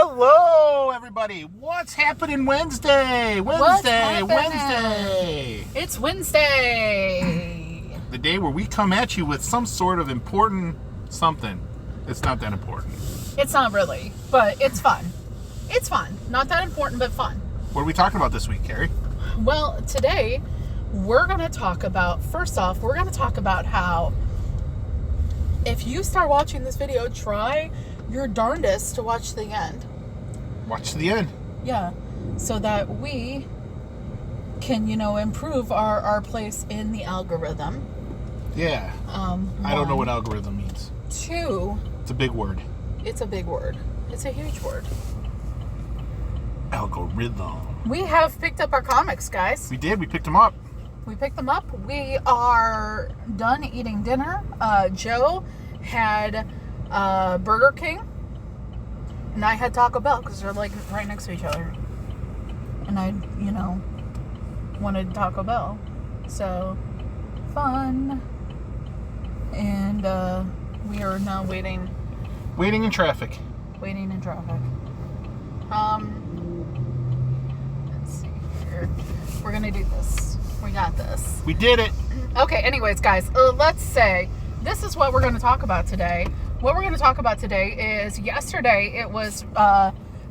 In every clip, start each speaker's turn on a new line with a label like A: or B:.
A: Hello, everybody. What's happening Wednesday? Wednesday.
B: It's Wednesday.
A: The day where we come at you with some sort of important something. It's not that important.
B: It's not really, but it's fun. It's fun. Not that important, but fun.
A: What are we talking about this week, Carrie?
B: Well, today we're going to talk about, first off, we're going to talk about how if you start watching this video, try your darndest to watch the end.
A: Watch to the end.
B: Yeah. So that we can, improve our place in the algorithm.
A: Yeah. I don't know what algorithm means.
B: 2.
A: It's a big word.
B: It's a big word. It's a huge word.
A: Algorithm.
B: We have picked up our comics, guys.
A: We did. We picked them up.
B: We picked them up. We are done eating dinner. Joe had Burger King, and I had Taco Bell because they're like right next to each other. And I, wanted Taco Bell. So, fun. And we are now waiting.
A: Waiting in traffic.
B: Waiting in traffic. Let's see here. We're going to do this. We got this.
A: We did it.
B: Okay, anyways, guys, let's say this is what we're going to talk about today. What we're going to talk about today is yesterday it was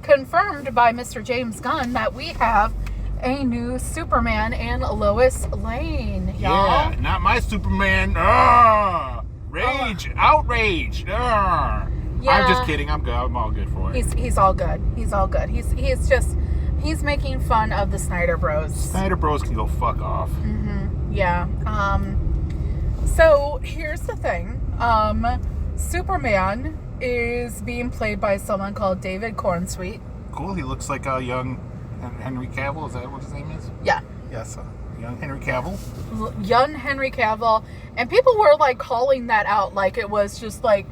B: confirmed by Mr. James Gunn that we have a new Superman and Lois Lane, y'all.
A: Yeah, not my Superman. Rage, outrage. Yeah. I'm just kidding. I'm good. I'm all good for it.
B: He's all good. He's all good. He's making fun of the Snyder Bros.
A: Snyder Bros can go fuck off.
B: Mm-hmm. Yeah. So here's the thing. Superman is being played by someone called David Cornsweet.
A: Cool. He looks like a young Henry Cavill. Is that what his name is?
B: Yeah.
A: Yes. Young Henry Cavill.
B: Young Henry Cavill. And people were like calling that out like it was just like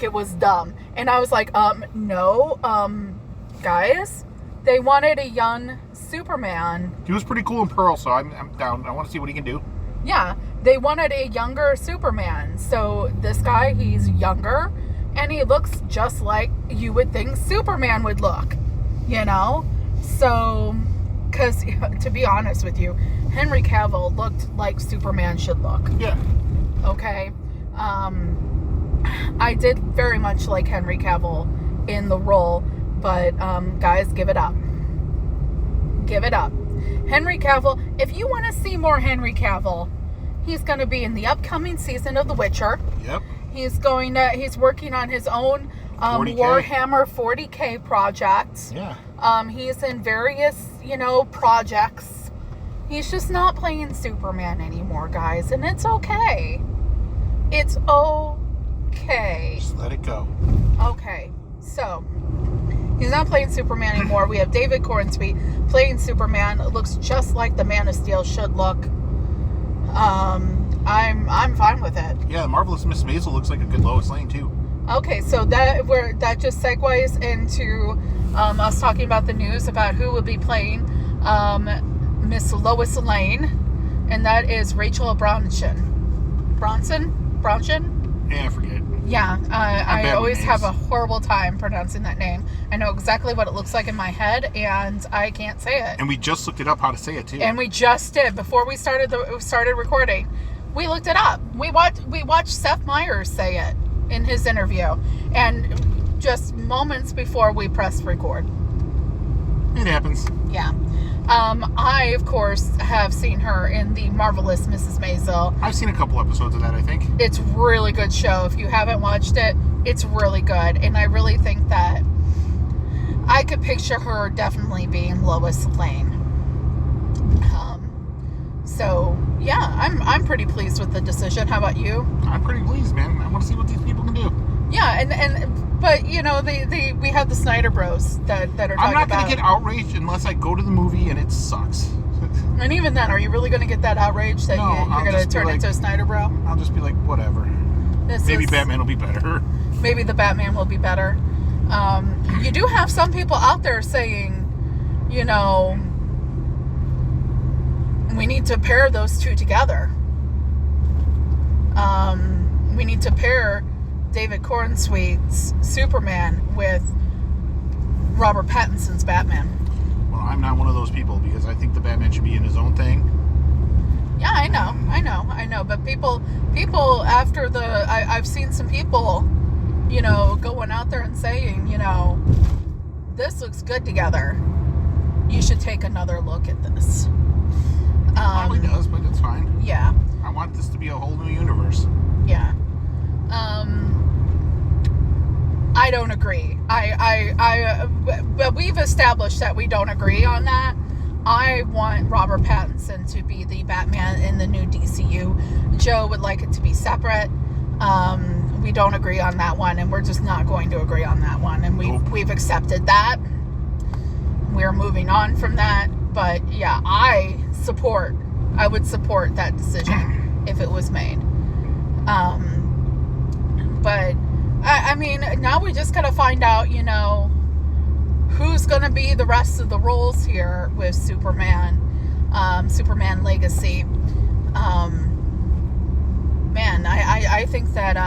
B: it was dumb. And I was like, no, guys, they wanted a young Superman.
A: He was pretty cool in Pearl, so I'm down. I want to see what he can do.
B: Yeah, they wanted a younger Superman. So this guy, he's younger, and he looks just like you would think Superman would look, So, because to be honest with you, Henry Cavill looked like Superman should look.
A: Yeah.
B: Okay. I did very much like Henry Cavill in the role, but guys, give it up. Give it up. Henry Cavill, if you want to see more Henry Cavill, he's going to be in the upcoming season of The Witcher.
A: Yep.
B: He's working on his own
A: 40K.
B: Warhammer 40K project.
A: Yeah.
B: He's in various, projects. He's just not playing Superman anymore, guys, and it's okay. It's okay.
A: Just let it go.
B: Okay. So, he's not playing Superman anymore. We have David Cornsweet playing Superman. It looks just like the Man of Steel should look. I'm fine with it.
A: Yeah, Marvelous Miss Maisel looks like a good Lois Lane too.
B: Okay, so that just segues into us talking about the news about who will be playing Miss Lois Lane, and that is Rachel Bronson?
A: Yeah, I forget.
B: Yeah, I always have a horrible time pronouncing that name. I know exactly what it looks like in my head, and I can't say it.
A: And we just looked it up how to say it too.
B: And we just did before we started recording. We looked it up. We watched Seth Meyers say it in his interview, and just moments before we pressed record.
A: It happens.
B: Yeah. I, of course, have seen her in the Marvelous Mrs. Maisel.
A: I've seen a couple episodes of that, I think.
B: It's a really good show. If you haven't watched it, it's really good. And I really think that I could picture her definitely being Lois Lane. So, yeah, I'm pretty pleased with the decision. How about you?
A: I'm pretty pleased, man. I want to see what these people can do.
B: Yeah, but we have the Snyder Bros that are talking about.
A: I'm not going to get outraged unless I go to the movie and it sucks.
B: And even then, are you really going to get that outrage that you're going to turn into a Snyder Bro?
A: I'll just be like, whatever. Maybe Batman will be better.
B: Maybe the Batman will be better. You do have some people out there saying, we need to pair those two together. We need to pair David Cornsweet's Superman with Robert Pattinson's Batman.
A: Well, I'm not one of those people because I think the Batman should be in his own thing.
B: Yeah, I know. But people after I've seen some people, going out there and saying, this looks good together. You should take another look at this.
A: It probably does, but it's fine.
B: Yeah.
A: I want this to be a whole new universe.
B: Yeah. I don't agree. But we've established that we don't agree on that. I want Robert Pattinson to be the Batman in the new DCU. Joe would like it to be separate. We don't agree on that one, and we're just not going to agree on that one. And we've accepted that. We're moving on from that. But yeah, I would support that decision if it was made. But I mean, now we just gotta find out, who's gonna be the rest of the roles here with Superman, Superman Legacy. Man, I think that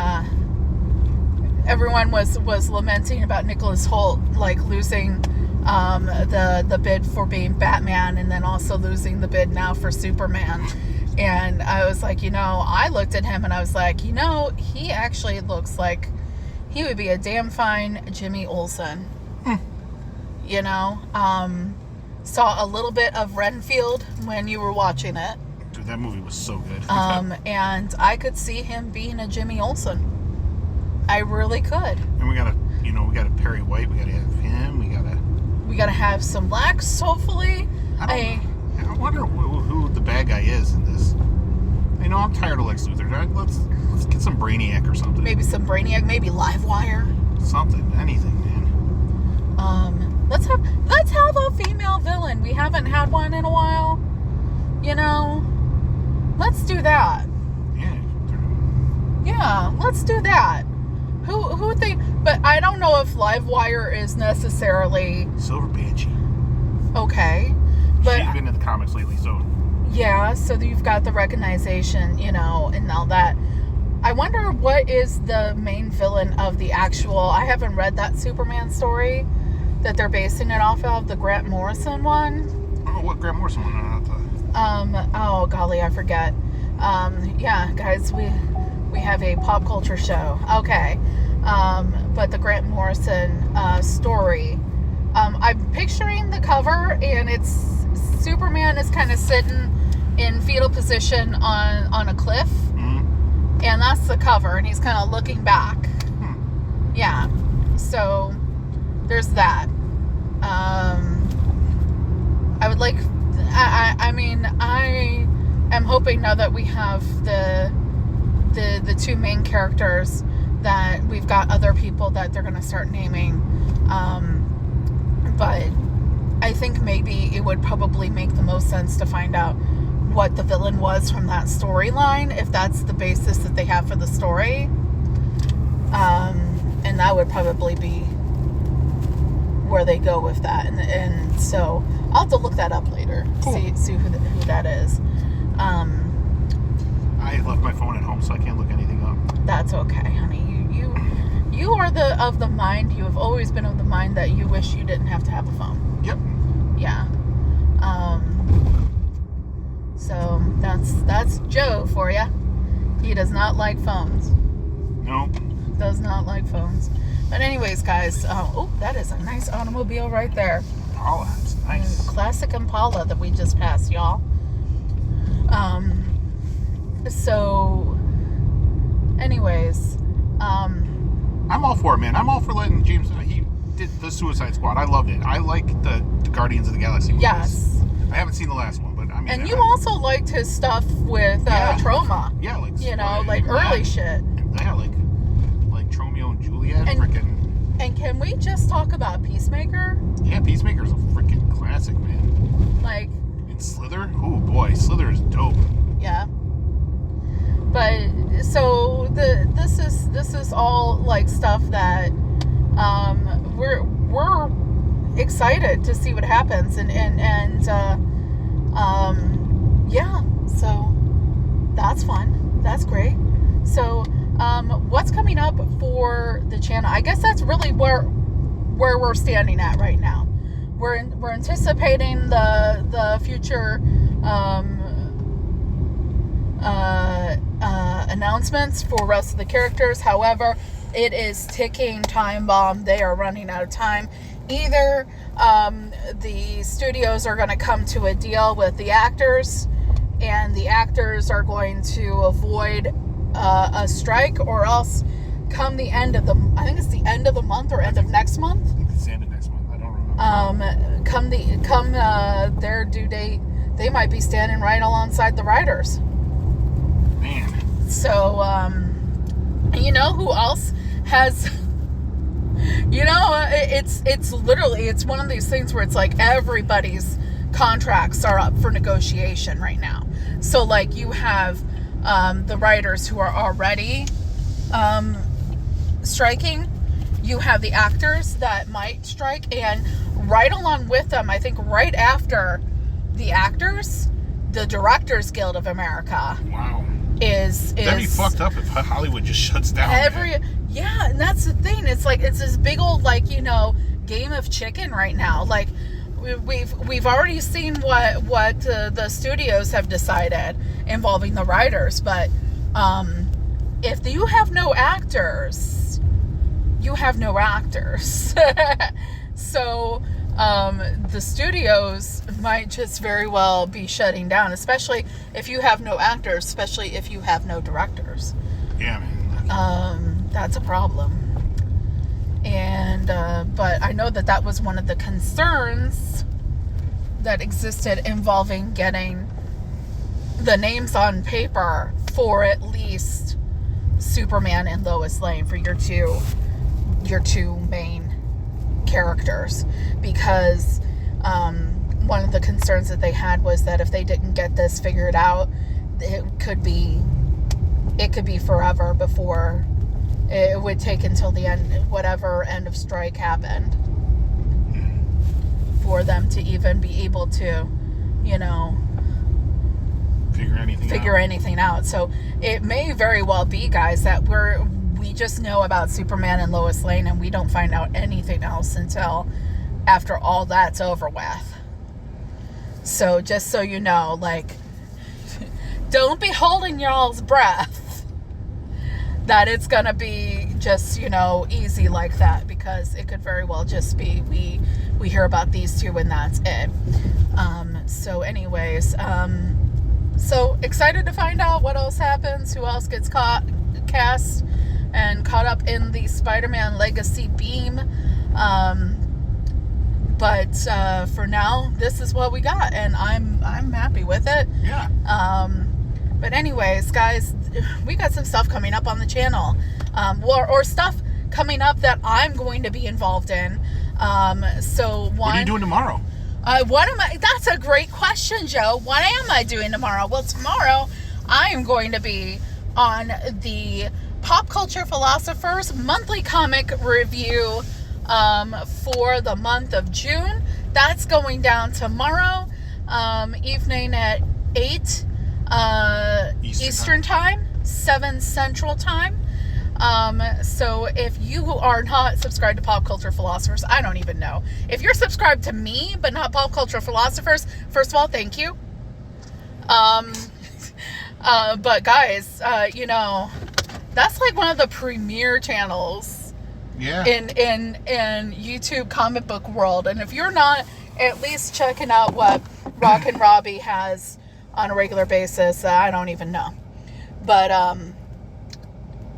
B: everyone was lamenting about Nicholas Hoult losing the bid for being Batman, and then also losing the bid now for Superman. And I was like, I looked at him and I was like, he actually looks like he would be a damn fine Jimmy Olsen. Saw a little bit of Renfield when you were watching it.
A: Dude, that movie was so good.
B: And I could see him being a Jimmy Olsen. I really could.
A: And we got a Perry White. We gotta have him. We gotta have
B: some blacks, hopefully.
A: I wonder who the bad guy is in this. I'm tired of Lex Luthor. Let's get some Brainiac or something.
B: Maybe some Brainiac. Maybe Livewire. Something.
A: Anything, man.
B: Let's have a female villain. We haven't had one in a while. Let's do that. Yeah, let's do that. Who think? But I don't know if Livewire is necessarily
A: Silver Banshee.
B: Okay, but
A: she's been in the comics lately, so
B: yeah. So you've got the recognition, and all that. I wonder what is the main villain of the actual. I haven't read that Superman story that they're basing it off of, the Grant Morrison one.
A: Oh, what Grant Morrison one?
B: Oh golly, I forget. Yeah, guys, we have a pop culture show. Okay. But the Grant Morrison story. I'm picturing the cover, and it's Superman is kind of sitting in fetal position on a cliff. Mm-hmm. And that's the cover, and he's kind of looking back. Yeah. So there's that. I would like. I mean, I am hoping now that we have the two main characters, that we've got other people that they're going to start naming. But I think maybe it would probably make the most sense to find out what the villain was from that storyline, if that's the basis that they have for the story. And that would probably be where they go with that. And so I'll have to look that up later. Cool. See who that is.
A: I left my phone at home, so I can't look anything up.
B: That's okay, honey. You are of the mind. You have always been of the mind that you wish you didn't have to have a phone.
A: Yep.
B: Yeah. So that's Joe for you. He does not like phones.
A: Nope.
B: Does not like phones. But anyways, guys. That is a nice automobile right there.
A: Impala. It's nice.
B: Classic Impala that we just passed, y'all. So, anyways,
A: I'm all for it, man. I'm all for letting James. He did the Suicide Squad. I loved it. I like the Guardians of the Galaxy movies.
B: Yes.
A: I haven't seen the last one, but I mean.
B: And you also liked his stuff with Troma.
A: Yeah, like
B: early shit.
A: Yeah, like Tromeo and Juliet.
B: And can we just talk about Peacemaker?
A: Yeah, Peacemaker's a freaking classic, man.
B: And
A: Slither? Oh boy, Slither is dope.
B: Yeah. But so this is all stuff that we're excited to see what happens, and yeah, so that's fun. That's great. So what's coming up for the channel? I guess that's really where where we're standing at right now. We're anticipating the future announcements for the rest of the characters. However, it is ticking time bomb. They are running out of time. Either the studios are going to come to a deal with the actors, and the actors are going to avoid a strike, or else come the end of the, I think it's the end of the month or end of next month.
A: I think it's the end of next month. I don't remember.
B: Come their due date, they might be standing right alongside the writers.
A: Man.
B: So, you know who else has, you know, it's literally, it's one of these things where it's like everybody's contracts are up for negotiation right now. So like you have the writers who are already striking, you have the actors that might strike, and right along with them, I think right after the actors, the Directors Guild of America.
A: Wow.
B: Is
A: that'd be fucked up if Hollywood just shuts down.
B: Yeah, and that's the thing. It's like it's this big old, like, you know, game of chicken right now. Like we've already seen what the studios have decided involving the writers, but if you have no actors, you have no actors. So the studios might just very well be shutting down, especially if you have no actors, especially if you have no directors.
A: Yeah, man.
B: That's a problem. And but I know that was one of the concerns that existed involving getting the names on paper for at least Superman and Lois Lane, for your two main characters, because one of the concerns that they had was that if they didn't get this figured out, it could be forever before it would take until the end, whatever end of strike happened, for them to even be able to, you know, figure anything out. So it may very well be, guys, that we just know about Superman and Lois Lane, and we don't find out anything else until after all that's over with. So just so you know, like, don't be holding y'all's breath that it's gonna be just, you know, easy like that, because it could very well just be we hear about these two and that's it. So anyways, so excited to find out what else happens, who else gets cast and caught up in the Spider-Man Legacy beam. But for now, this is what we got, and I'm happy with it.
A: Yeah.
B: But anyways, guys, we got some stuff coming up on the channel, or stuff coming up that I'm going to be involved in. So
A: what are you doing tomorrow?
B: That's a great question, Joe. What am I doing tomorrow? Well, tomorrow I am going to be on the Pop Culture Philosophers monthly comic review for the month of June. That's going down tomorrow evening at 8 Eastern time, 7 Central time. So if you are not subscribed to Pop Culture Philosophers, I don't even know. If you're subscribed to me but not Pop Culture Philosophers, first of all, thank you. But guys, you know, that's like one of the premier channels in YouTube comic book world. And if you're not at least checking out what Rock and Robbie has on a regular basis, I don't even know. But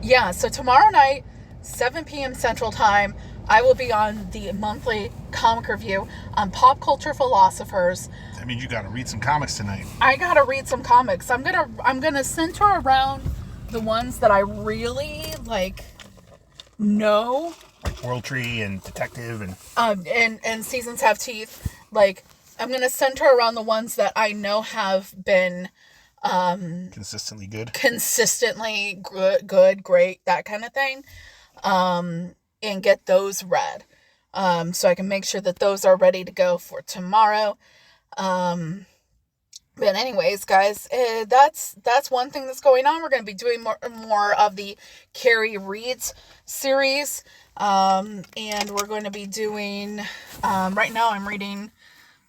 B: yeah, so tomorrow night, 7 p.m. Central Time, I will be on the monthly comic review on Pop Culture Philosophers.
A: That means you got to read some comics tonight.
B: I got to read some comics. I'm gonna center around the ones that I really know.
A: Like World Tree and Detective
B: and Seasons Have Teeth. Like, I'm gonna center around the ones that I know have been
A: consistently good, great, that kind of thing, and get those read, so I can make sure that those are ready to go for tomorrow. But anyways, guys, that's one thing that's going on. We're going to be doing more of the Carrie Reads series.
B: And we're going to be doing, right now I'm reading,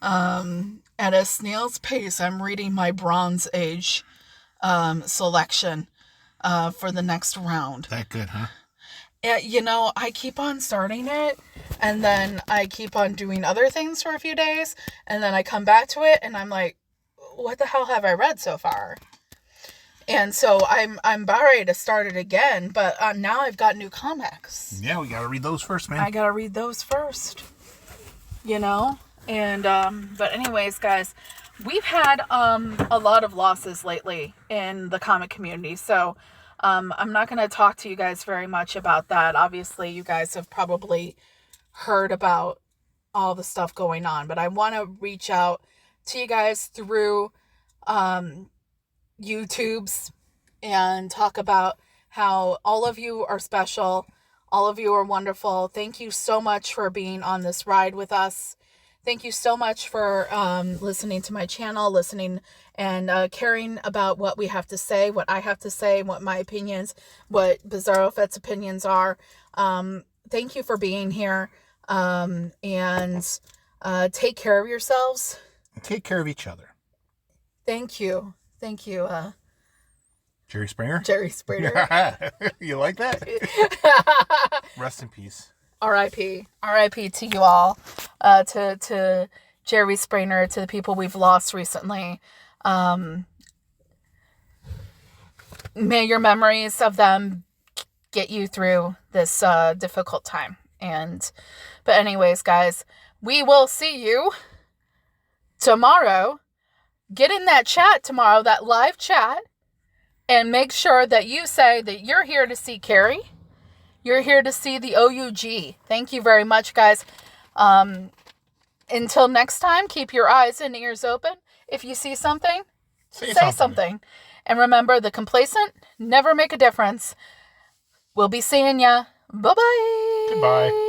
B: at a snail's pace, I'm reading my Bronze Age selection for the next round.
A: That good, huh?
B: Yeah, I keep on starting it, and then I keep on doing other things for a few days, and then I come back to it, and I'm like, what the hell have I read so far? And so I'm about ready to start it again, but now I've got new comics.
A: Yeah, we gotta read those first, man.
B: I gotta read those first, And, but anyways, guys, we've had a lot of losses lately in the comic community, so I'm not going to talk to you guys very much about that. Obviously, you guys have probably heard about all the stuff going on, but I want to reach out to you guys through YouTubes and talk about how all of you are special. All of you are wonderful. Thank you so much for being on this ride with us. Thank you so much for listening to my channel, listening and caring about what we have to say, what I have to say, what my opinions, what Bizarro Fett's opinions are. Thank you for being here. And take care of yourselves.
A: Take care of each other.
B: Thank you. Thank you.
A: Jerry Springer?
B: Jerry Springer.
A: You like that? Rest in peace.
B: R.I.P. R.I.P. to you all. To Jerry Springer, to the people we've lost recently. May your memories of them get you through this difficult time. But anyways, guys, we will see you tomorrow. Get in that chat tomorrow, that live chat, and make sure that you say that you're here to see Carrie. You're here to see the OUG. Thank you very much, guys. Until next time, keep your eyes and ears open. If you see something, say something. And remember, the complacent never make a difference. We'll be seeing ya. Bye-bye.
A: Goodbye.